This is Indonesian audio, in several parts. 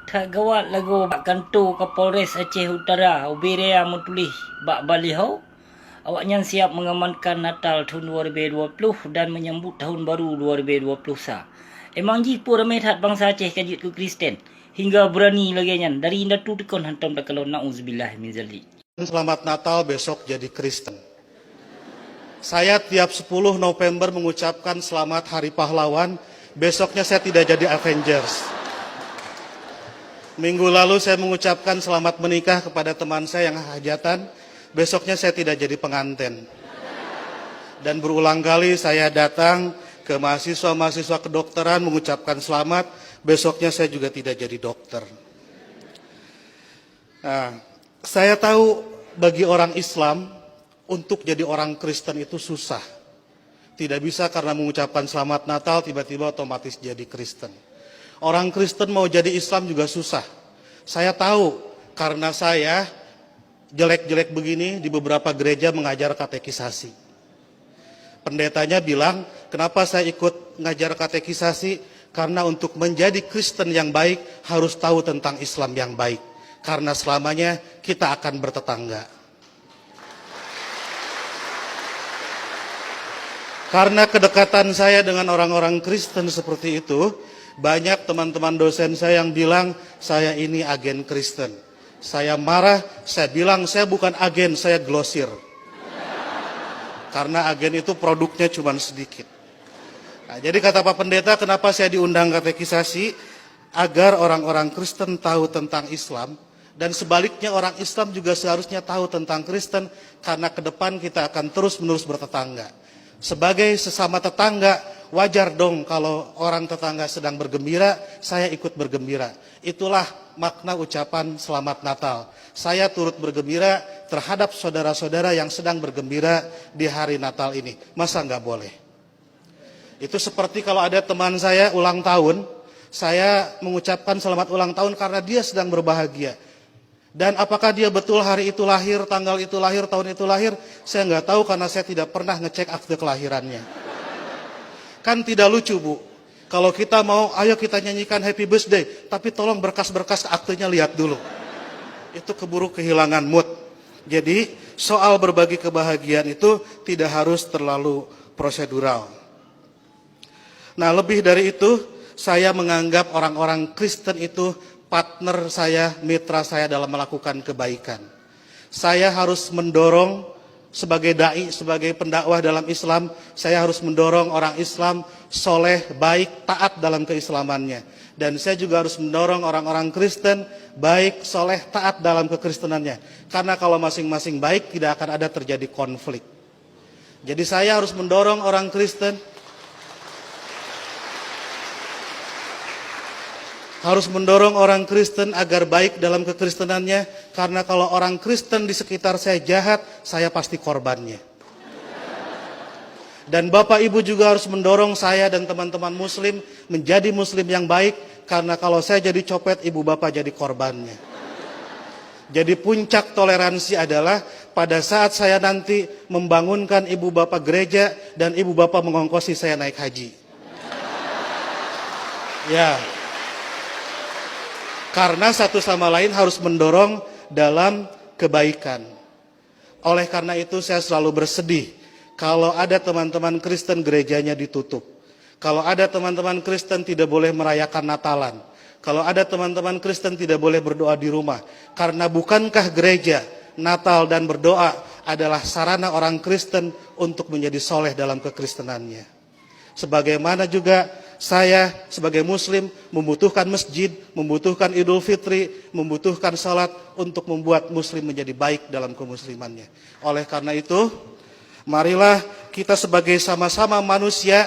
Tak gawat lagu bak kantor Kapolres Aceh Utara Uberea mentulih bak balihau. Awaknya siap mengamankan Natal tahun 2020 dan menyambut tahun baru 2020 sa. Emang ji pun ramai hat bangsa Aceh kajut ke Kristen. Hingga berani lagi nyan dari indatu tekon hantam tak kalau na'udzubillah min zalik. Selamat Natal besok jadi Kristen. Saya tiap 10 November mengucapkan selamat Hari Pahlawan, besoknya saya tidak jadi Avengers. Minggu lalu saya mengucapkan selamat menikah kepada teman saya yang hajatan, besoknya saya tidak jadi pengantin. Dan berulang kali saya datang ke mahasiswa-mahasiswa kedokteran mengucapkan selamat, besoknya saya juga tidak jadi dokter. Nah, saya tahu bagi orang Islam untuk jadi orang Kristen itu susah. Tidak bisa karena mengucapkan selamat Natal tiba-tiba otomatis jadi Kristen. Orang Kristen mau jadi Islam juga susah. Saya tahu karena saya jelek-jelek begini di beberapa gereja mengajar katekisasi. Pendetanya bilang, kenapa saya ikut ngajar katekisasi? Karena untuk menjadi Kristen yang baik harus tahu tentang Islam yang baik. Karena selamanya kita akan bertetangga. Karena kedekatan saya dengan orang-orang Kristen seperti itu, banyak teman-teman dosen saya yang bilang, saya ini agen Kristen. Saya marah, saya bilang, saya bukan agen, saya glosir. Karena agen itu produknya cuma sedikit. Nah, jadi kata Pak Pendeta, kenapa saya diundang katekisasi? Agar orang-orang Kristen tahu tentang Islam, dan sebaliknya orang Islam juga seharusnya tahu tentang Kristen, karena ke depan kita akan terus-menerus bertetangga. Sebagai sesama tetangga, wajar dong kalau orang tetangga sedang bergembira, saya ikut bergembira. Itulah makna ucapan selamat Natal. Saya turut bergembira terhadap saudara-saudara yang sedang bergembira di hari Natal ini. Masa nggak boleh? Itu seperti kalau ada teman saya ulang tahun, saya mengucapkan selamat ulang tahun karena dia sedang berbahagia. Dan apakah dia betul hari itu lahir, tanggal itu lahir, tahun itu lahir, saya nggak tahu karena saya tidak pernah ngecek akte kelahirannya. Kan tidak lucu, Bu. Kalau kita mau, ayo kita nyanyikan happy birthday, tapi tolong berkas-berkas aktenya lihat dulu. Itu keburu kehilangan mood. Jadi soal berbagi kebahagiaan itu tidak harus terlalu prosedural. Nah, lebih dari itu, saya menganggap orang-orang Kristen itu partner saya, mitra saya dalam melakukan kebaikan. Saya harus mendorong sebagai dai, sebagai pendakwah dalam Islam, saya harus mendorong orang Islam soleh, baik, taat dalam keislamannya. Dan saya juga harus mendorong orang-orang Kristen baik, soleh, taat dalam kekristenannya. Karena kalau masing-masing baik, tidak akan ada terjadi konflik. Jadi saya harus mendorong orang Kristen, harus mendorong orang Kristen agar baik dalam kekristenannya, karena kalau orang Kristen di sekitar saya jahat, saya pasti korbannya. Dan Bapak Ibu juga harus mendorong saya dan teman-teman Muslim menjadi Muslim yang baik, karena kalau saya jadi copet, Ibu Bapak jadi korbannya. Jadi puncak toleransi adalah pada saat saya nanti membangunkan Ibu Bapak gereja dan Ibu Bapak mengongkosi saya naik haji. Ya. Karena satu sama lain harus mendorong dalam kebaikan. Oleh karena itu saya selalu bersedih kalau ada teman-teman Kristen gerejanya ditutup. Kalau ada teman-teman Kristen tidak boleh merayakan Natalan. Kalau ada teman-teman Kristen tidak boleh berdoa di rumah. Karena bukankah gereja, Natal dan berdoa adalah sarana orang Kristen untuk menjadi soleh dalam kekristenannya. Sebagaimana juga saya sebagai Muslim membutuhkan masjid, membutuhkan Idul Fitri, membutuhkan salat untuk membuat Muslim menjadi baik dalam kemuslimannya. Oleh karena itu, marilah kita sebagai sama-sama manusia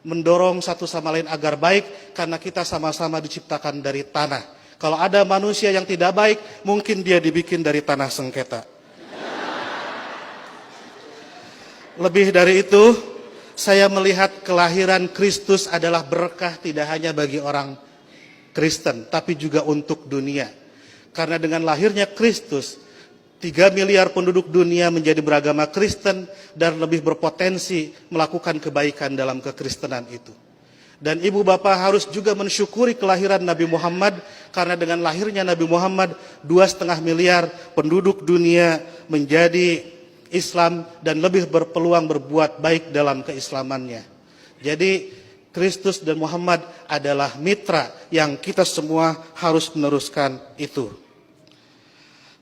mendorong satu sama lain agar baik, karena kita sama-sama diciptakan dari tanah. Kalau ada manusia yang tidak baik, mungkin dia dibikin dari tanah sengketa. Lebih dari itu, saya melihat kelahiran Kristus adalah berkah tidak hanya bagi orang Kristen, tapi juga untuk dunia. Karena dengan lahirnya Kristus, 3 miliar penduduk dunia menjadi beragama Kristen dan lebih berpotensi melakukan kebaikan dalam kekristenan itu. Dan ibu bapak harus juga mensyukuri kelahiran Nabi Muhammad, karena dengan lahirnya Nabi Muhammad 2,5 miliar penduduk dunia menjadi Islam dan lebih berpeluang berbuat baik dalam keislamannya. Jadi Kristus dan Muhammad adalah mitra yang kita semua harus meneruskan itu.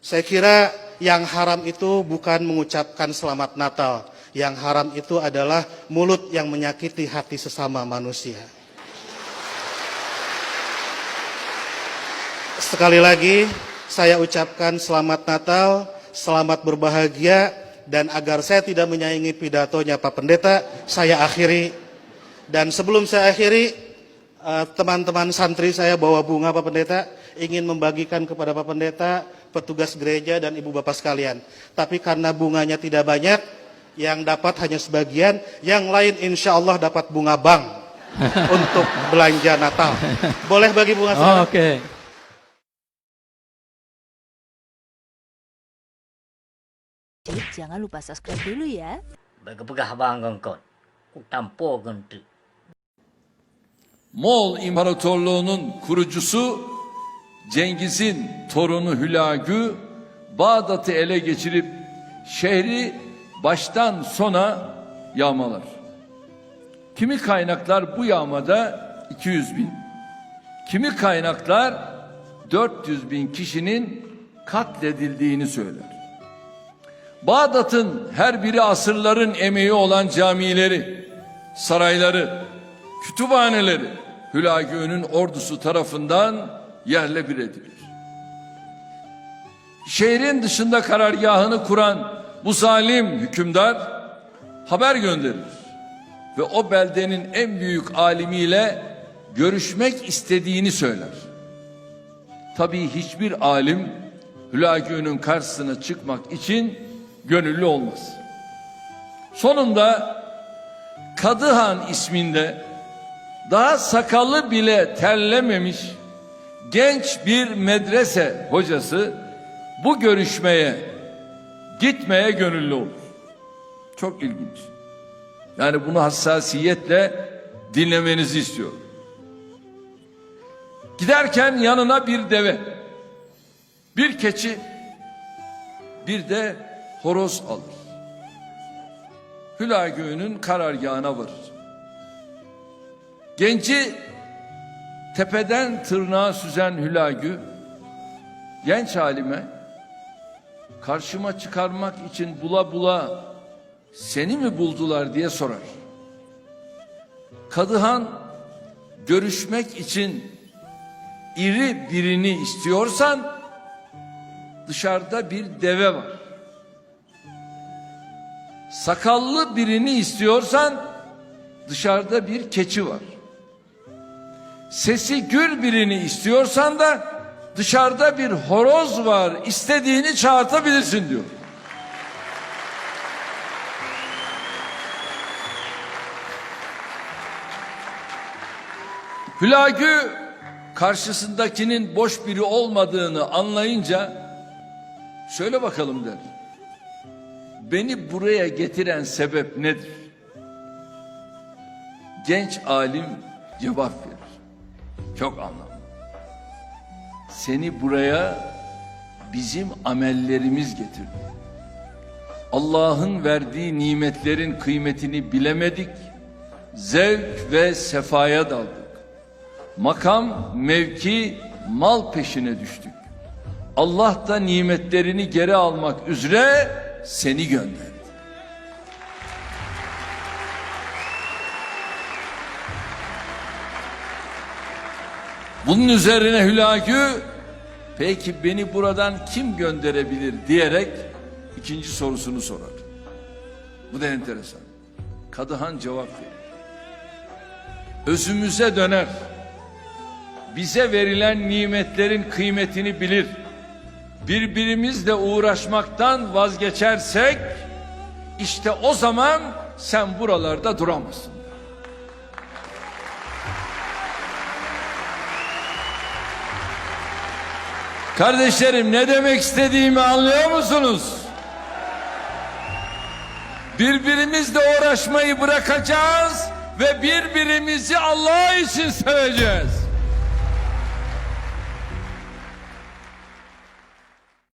Saya kira yang haram itu bukan mengucapkan selamat Natal. Yang haram itu adalah mulut yang menyakiti hati sesama manusia. Sekali lagi saya ucapkan selamat Natal, selamat berbahagia, dan agar saya tidak menyaingi pidatonya Pak Pendeta, saya akhiri. Dan sebelum saya akhiri, teman-teman santri saya bawa bunga Pak Pendeta, ingin membagikan kepada Pak Pendeta, petugas gereja dan ibu bapak sekalian. Tapi karena bunganya tidak banyak, yang dapat hanya sebagian, yang lain insya Allah dapat bunga bank untuk belanja Natal. Boleh bagi bunga saya? Oke. Jangan lupa subscribe dulu ya. Pegah bang gengkot. Tampor gentu. Moğol İmparatorluğu'nun kurucusu Cengiz'in torunu Hülagü Bağdat'ı ele geçirip şehri baştan sona yağmalar. Kimi kaynaklar bu yağmada 200 bin, kimi kaynaklar 400 bin kişinin katledildiğini söyler. Bağdat'ın her biri asırların emeği olan camileri, sarayları, kütüphaneleri Hülagü'nün ordusu tarafından yerle bir edilir. Şehrin dışında karargahını kuran bu zalim hükümdar haber gönderir ve o beldenin en büyük alimiyle görüşmek istediğini söyler. Tabii hiçbir alim Hülagü'nün karşısına çıkmak için gönüllü olmaz. Sonunda Kadıhan isminde daha sakalı bile terlememiş genç bir medrese hocası bu gitmeye gönüllü olur. Çok ilginç. Yani bunu hassasiyetle dinlemenizi istiyorum. Giderken yanına bir deve, bir keçi, bir de horoz alır. Hülagü'nün karargahına varır. Genci tepeden tırnağa süzen Hülagü, genç halime karşıma çıkarmak için bula bula seni mi buldular diye sorar. Kadıhan görüşmek için iri birini istiyorsan dışarıda bir deve var. Sakallı birini istiyorsan dışarıda bir keçi var. Sesi gür birini istiyorsan da dışarıda bir horoz var, istediğini çağırtabilirsin diyor. Hülagü karşısındakinin boş biri olmadığını anlayınca söyle bakalım der. Beni buraya getiren sebep nedir? Genç alim cevap verir. Çok anlamlı. Seni buraya bizim amellerimiz getirdi. Allah'ın verdiği nimetlerin kıymetini bilemedik. Zevk ve sefaya daldık. Makam, mevki, mal peşine düştük. Allah da nimetlerini geri almak üzere seni gönderdi. Bunun üzerine Hülagü, peki beni buradan kim gönderebilir diyerek ikinci sorusunu sorar. Bu da enteresan. Kadıhan cevap verir. Özümüze döner. Bize verilen nimetlerin kıymetini bilir. Birbirimizle uğraşmaktan vazgeçersek işte o zaman sen buralarda duramazsın. Kardeşlerim, ne demek istediğimi anlıyor musunuz? Birbirimizle uğraşmayı bırakacağız ve birbirimizi Allah için seveceğiz.